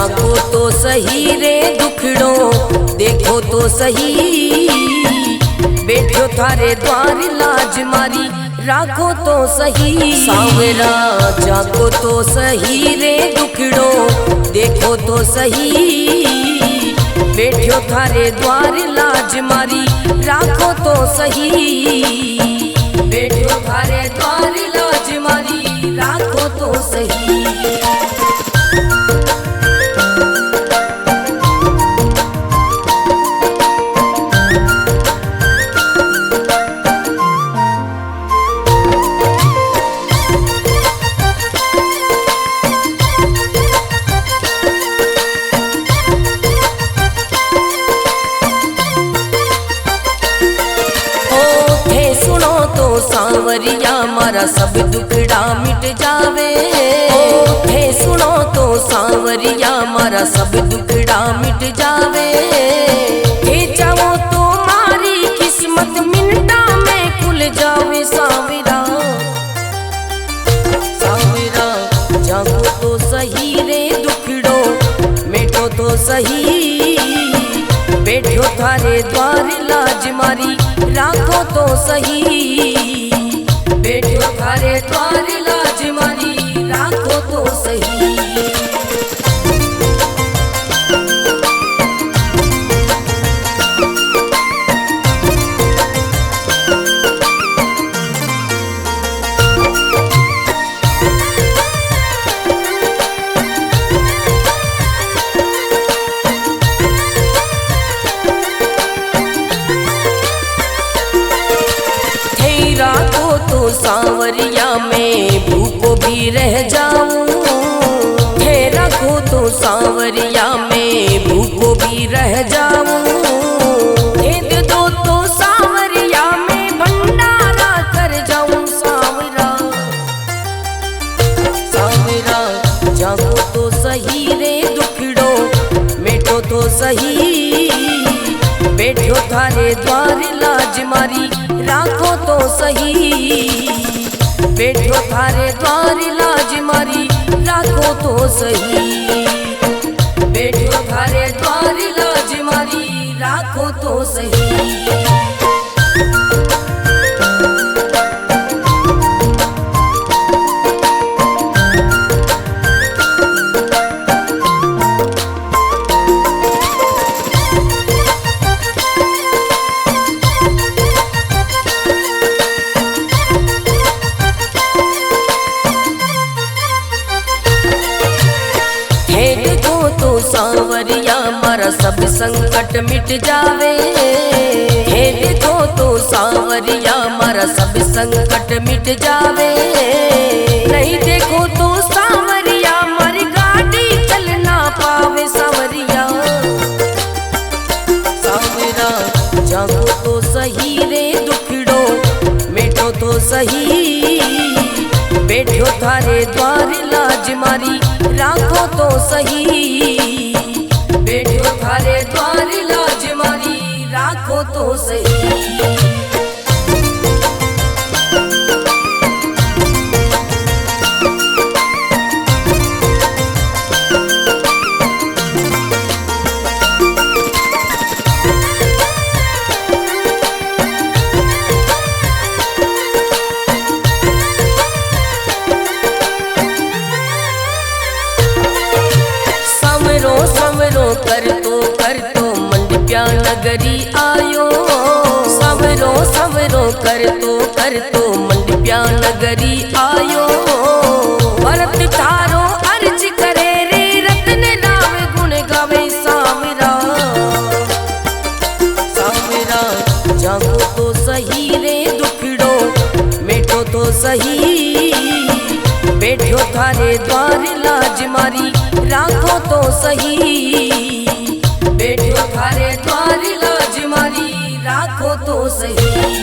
जागो तो सही रे दुखड़ो देखो तो सही, बैठो थारे द्वार लाज मारी राखो तो सही। सांवरा जागो तो सही रे दुखड़ो देखो तो सही, बैठो थारे द्वार लाज मारी राखो तो सही, बैठो थारे द्वार लाज मारी राखो तो सही। सांवरिया मारा सब दुखड़ा मिट जावे, थे सुनो तो सांवरिया मारा सब दुखड़ा मिट जावे। थे चाहो तो मारी किस्मत मिनटा में खुल जावे। सांवरा सांवरा जागो तो सही रे दुखड़ो मिटो तो सही, बैठो थारे द्वार लाज मारी राखो तो सही, बैठो थारे द्वार लाज मारी राखो तो सही। सांवरिया में भूखो भी रह जाऊं, थे रखो तो सांवरिया में भूखो भी रह जाऊं। दे दो तो सांवरिया में भंडारा कर जाऊं। सांवरा सांवरा जागो तो सही रे दुखड़ो मिटो तो सही, बैठो थारे द्वार लाज मारी राखो तो सही, बैठो थारे द्वार लाज मारी राखो तो सही, बैठो थारे द्वार लाज मारी राखो तो सही। सांवरिया मारा सब संकट मिट जावे, हे देखो तो सांवरिया मारा सब संकट मिट जावे। नहीं देखो तो सांवरिया मारी गाड़ी चल ना पावे। सांवरिया सांवरा जागो तो सही रे दुखड़ो मिटो तो सही, बैठो थारे द्वार लाज मारी राखो तो सही, बैठो थारे द्वार लाज मारी राखो तो सही। कर तो मंडप्या नगरी आयो। सवरो सवरो कर तो मंडप्या नगरी आयो। भरत तारो अर्ज करे रे रत्न राव गुण गावे। सांवरा सांवरा जागो तो सही रे दुखड़ो मिटो तो सही, बैठो थारे द्वार लाज मारी राखो तो सही, बैठो थारे द्वार लाज मारी राखो तो सही।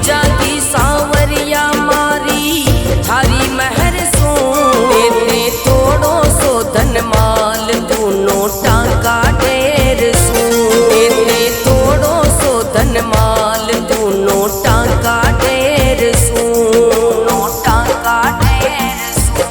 जागी सांवरिया मारी थारी महर सो एते थोड़ो सो धन माल तू नोटा का ढेर सो एते थोड़ो सो धन माल तू नोटा का ढेर सो नोटा का ढेर सो।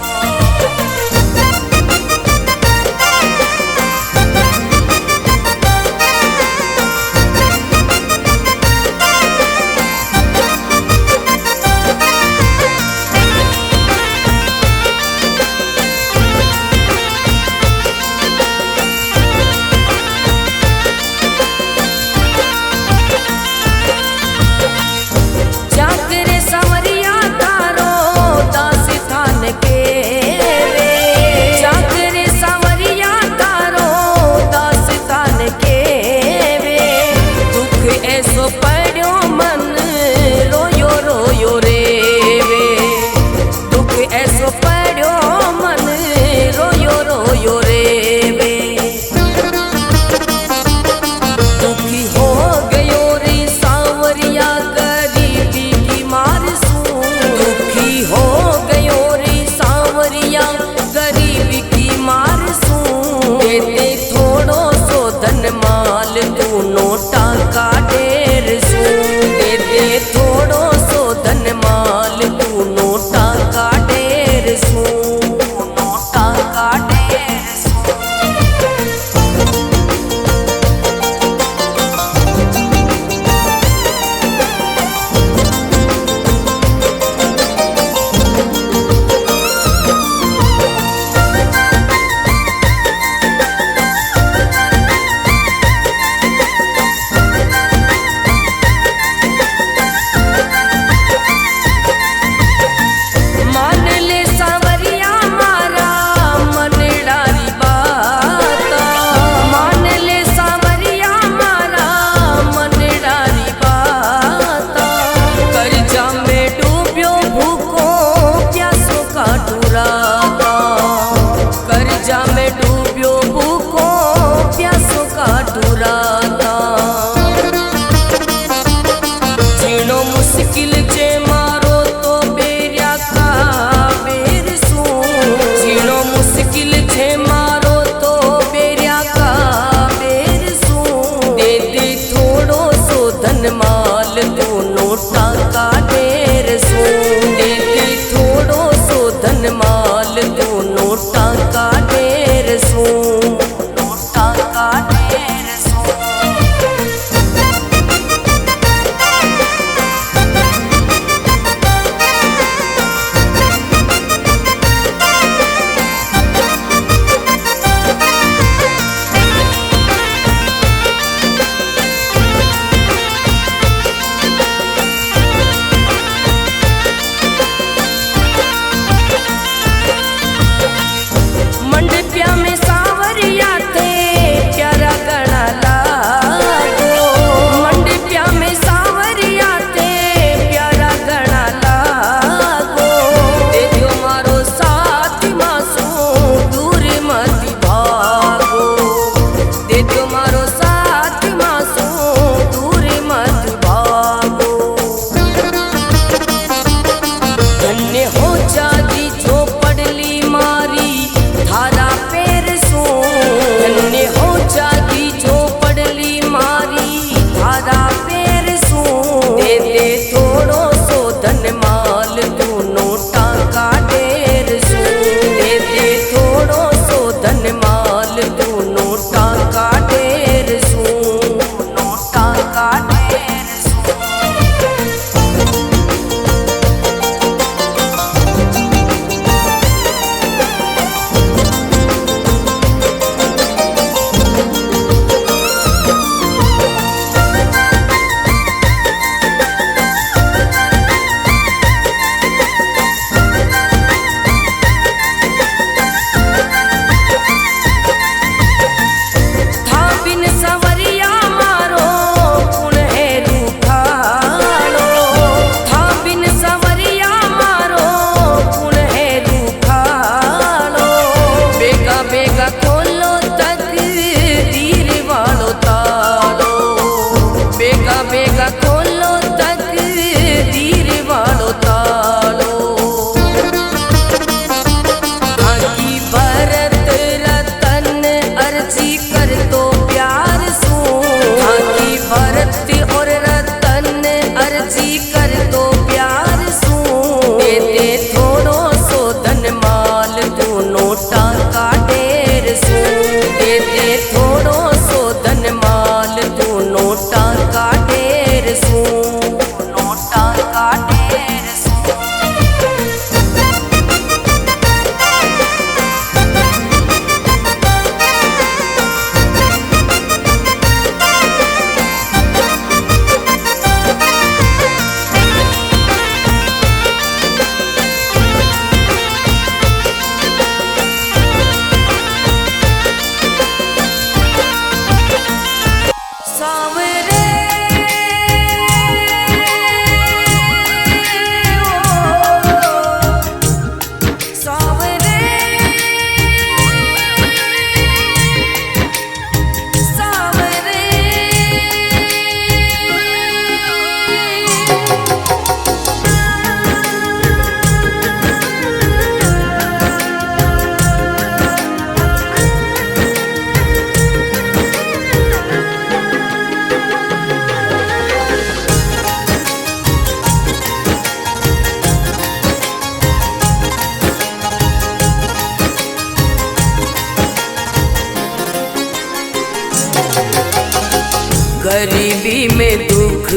गरीबी में दुख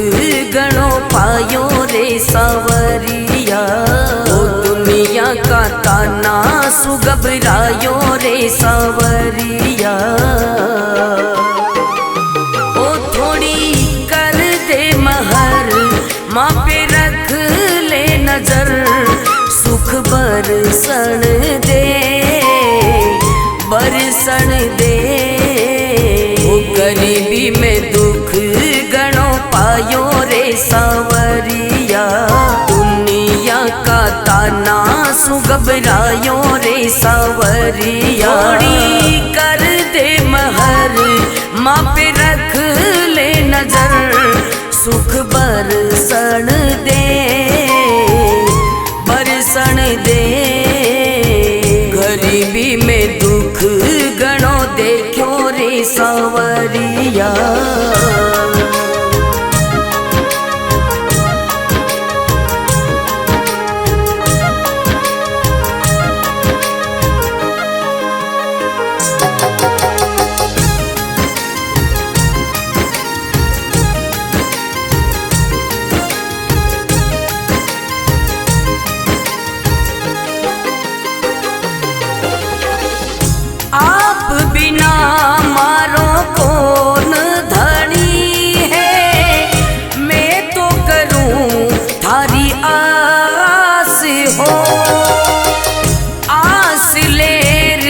गणो पायो रे सावरिया। ओ दुनिया का ताना सुगबरायो रे सावरिया। ओ थोड़ी कर दे महर माँ पे रख ले नजर, सुख बरसन दे बरसन दे। ओ गरीबी में दुख गणो पायो रे सावरिया। दुनिया का ताना सुगबरायो रे सावरिया। थोड़ी कर दे महर माँ पे रख ले नजर, सुख बरसन दे बरसन दे। गरीबी में दुख गणो देखो रे सावरिया। आप बिना मारो कौन धनी है, मैं तो करूं थारी आस हो। आस लेर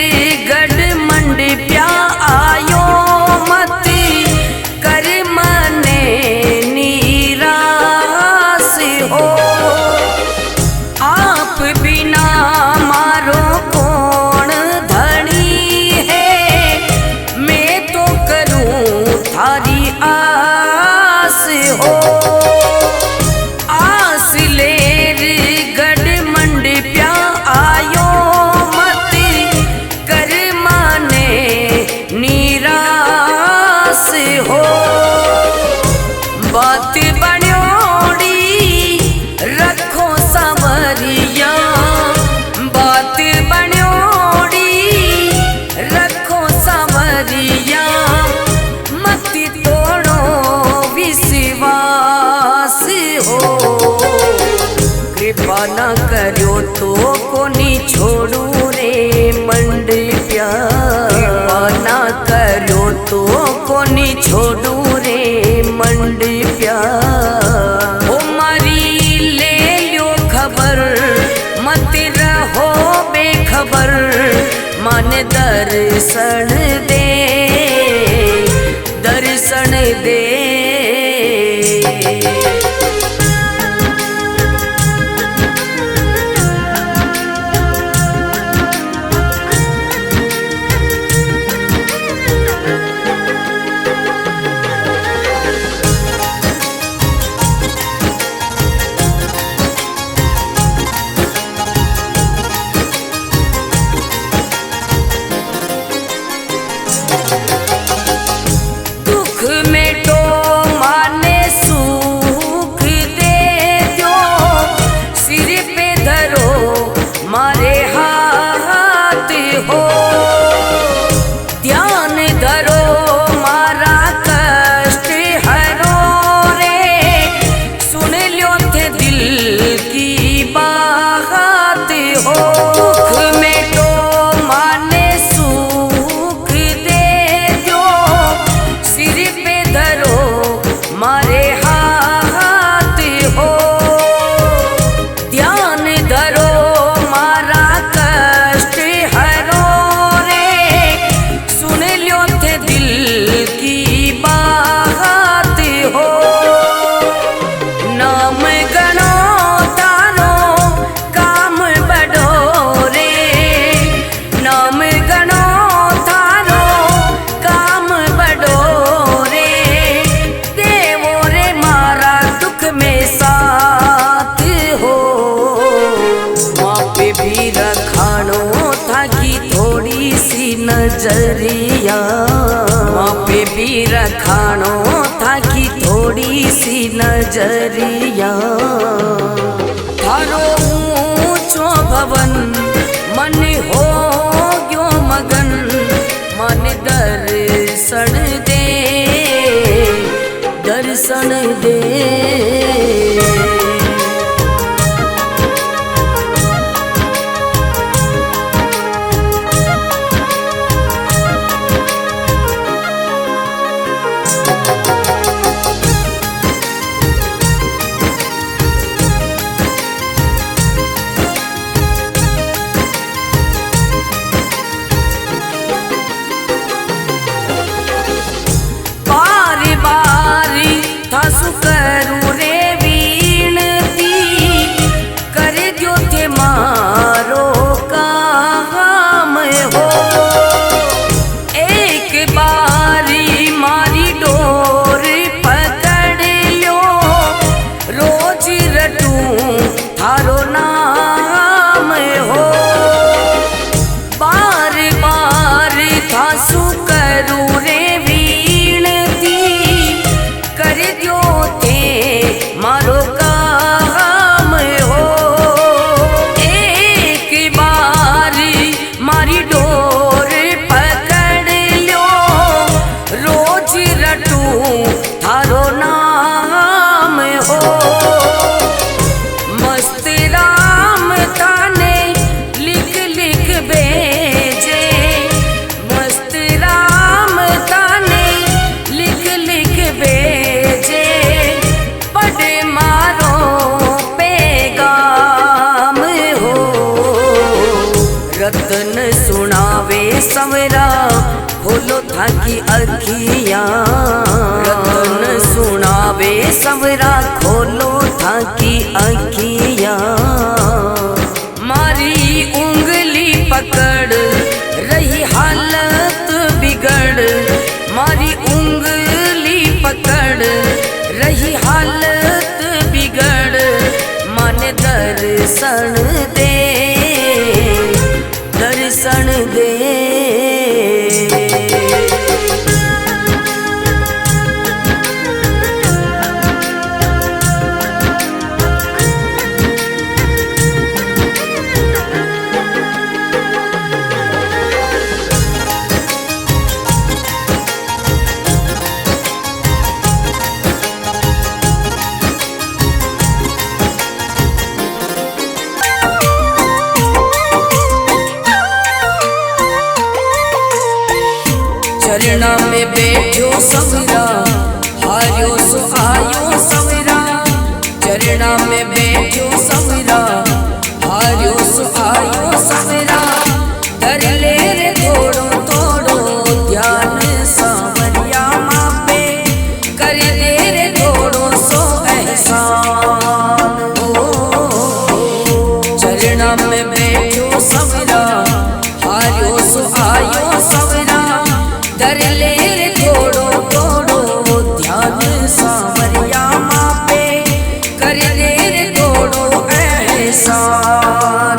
गढ़ मंडप्या आयो मत कर मने निराश हो। आप बिना मारो थारी आस हो। आस लेर गढ़ मंडप्या आयो मत कर माने निराश हो। बात बनोड़ी रखो सावरिया, बात बनोड़ी रखो सावरिया। मति तोड़ो विश्वास हो, कृपा न करो तो कोनी छोड़ू रे मंडप्या। कृपा न करो तो कोनी छोड़ू रे मंडप्या। ओ मारी ले लो खबर मत रहो बेखबर, मन दर्शन दे दर्शन दे। दुख में तो माने सुख दे दो, सिर पे धरो मारे हाथ हो। ध्यान धरो मारा कष्ट हरो रे, सुन लो थे दिल की बात हो। दुख में तो माने सुख दे दो, सिर पे धरो मारे हाथ हो। ध्यान धरो मारा कष्ट हरो रे, सुन लो थे दिल की बात हो। नाम गणो तारो काम बढ़ो रे, नाम गणो तारो काम बढ़ो रे। देवो रे मारा दुख में साथ हो, माँ पे भी रखानो था कि थोड़ी सी नजरिया। माँ पे भी रखानो था कि थोड़ी सी नजरिया। थारो ऊंचो भवन मन हो गयो मगन, मन दर्शन दे रतन सुनावे सवरा खोलो थाकी अखियां। रतन सुनावे सवरा खोलो थाकी अखियां। मारी उंगली पकड़ रही हालत बिगड़। मारी उंगली पकड़ रही हालत बिगड़। मन दर्शन दे दर्शन दे। चरणा में बैठो सवरा हारियो सो आयो सवरा। चरणा में बैठो सवरा हारियो सो आयो सवरा। कर ले रे थोड़ो थोड़ो ध्यान सावरिया मापे। कर ले रे थोड़ो सो एहसान। चरणा में बैठो सवरा हारियो सो आयो सवरा। कर ले रे थोड़ो थोड़ो ध्यान सावरिया मापे। कर ले रे थोड़ो एहसान।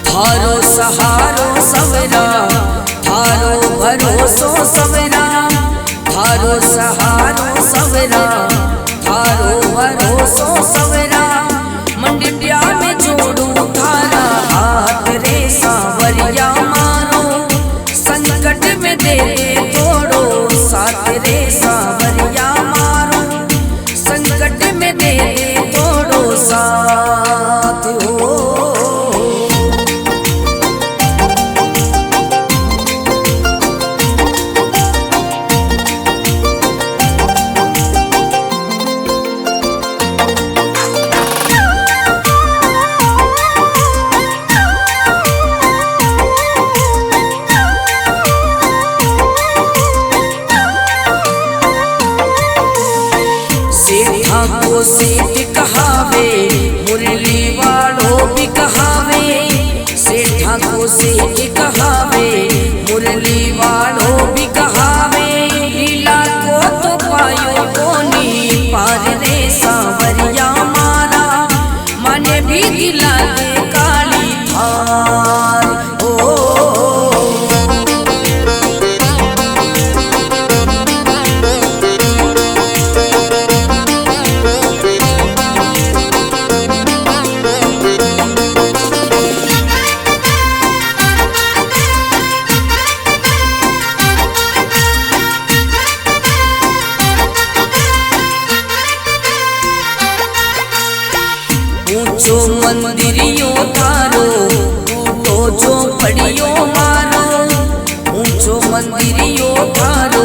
थारो सहारो सवरा थारो भरोसो सवरा। थारो सहारो सवरा थारो भरोसो सवरा। मंडिया में जोड़ू थारा हाथ रे सावरिया मारो। संकट में दे तोड़ो साथ रे सावरिया मारो। संकट में दे तोड़ो साथ हो। सेठा को सेठ कहावे मुरली वालों भी कहावे। सेठा को सेठ कहावे मुरली वालों भी कहावे। लीला को तो पायो कोनी पार रे सावरिया मारा। मन भी दिला दे काली थार। ऊंचो मंदिरियो थारो टूटो जो पड़ियो मारो। ऊंचो मंदिरियो थारो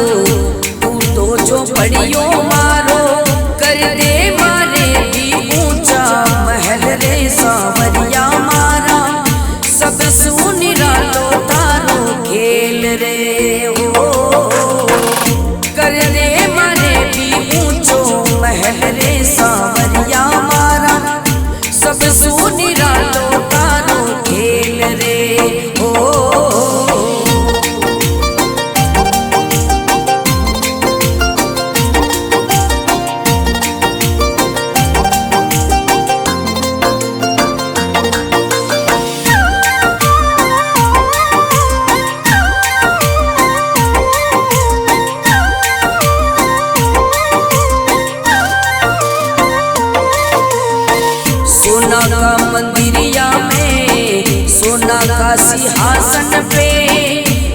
टूटो जो पड़ियो मारो। कर दे मारे भी ऊंचा महल रे सावरिया मारा। सब सुनिरा लो तारो खेल रे हो। कर दे मारे भी ऊंचो महल रे सावरिया मारा। सब सुनिरा लो तारो खेल रे हो। सोना का मंदिरिया में सोना का सिंहासन पे।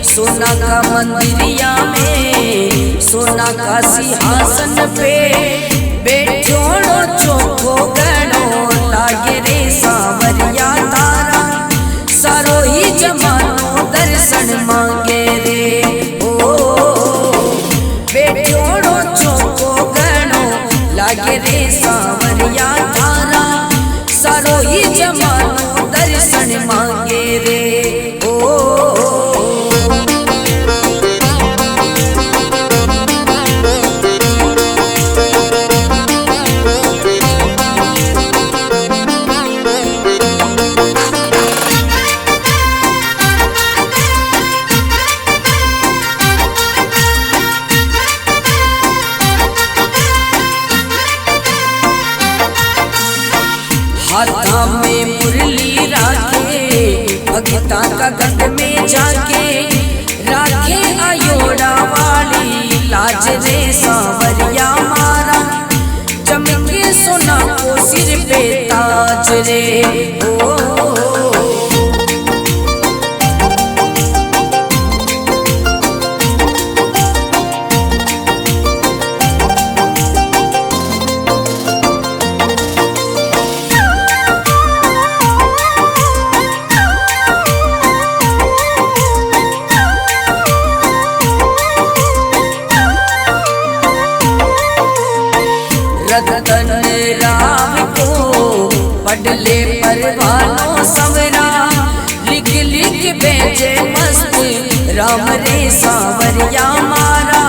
सोना का मंदिरिया में सोना का सिंहासन पे बैठोड़ो चोखो गणो लागे रे सांवरिया तारा सारो ही जमानो दर्शन मांगे रे ओ बैठोड़ो चोखो गणो लागे रे सांवरिया तारा सारो ही जमानो दर्शन मांगे रे ओ हाथा में मुरली राखे भगता का गंग में जाके राखे अयोड़ा वाली लाज रे सांवरिया मारा चमके सोना को सिर पे ताज रे ओ रतन राम को पढ़ले परवानो सवरा लिख लिख भेजे मस्त राम रे सांवरिया मारा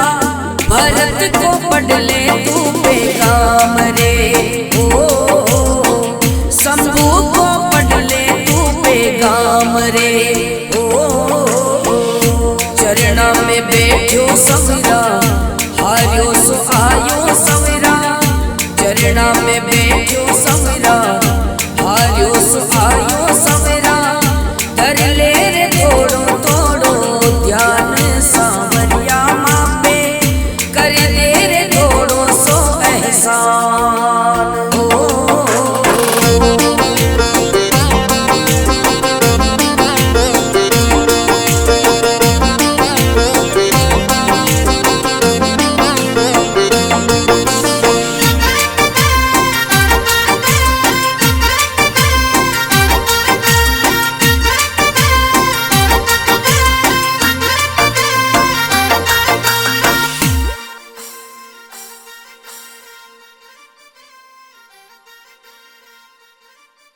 भरत को पढ़ले तू पैगाम रे ओ शंभू को पढ़ले तू पैगाम रे ओ चरणा में बैठो सवरा हारियो सो आयो सवरा चरणा में बैठो सवरा हारियो सो आयो सवरा कर ले रे थोड़ो थोड़ो ध्यान सांवरिया माँ पे कर दे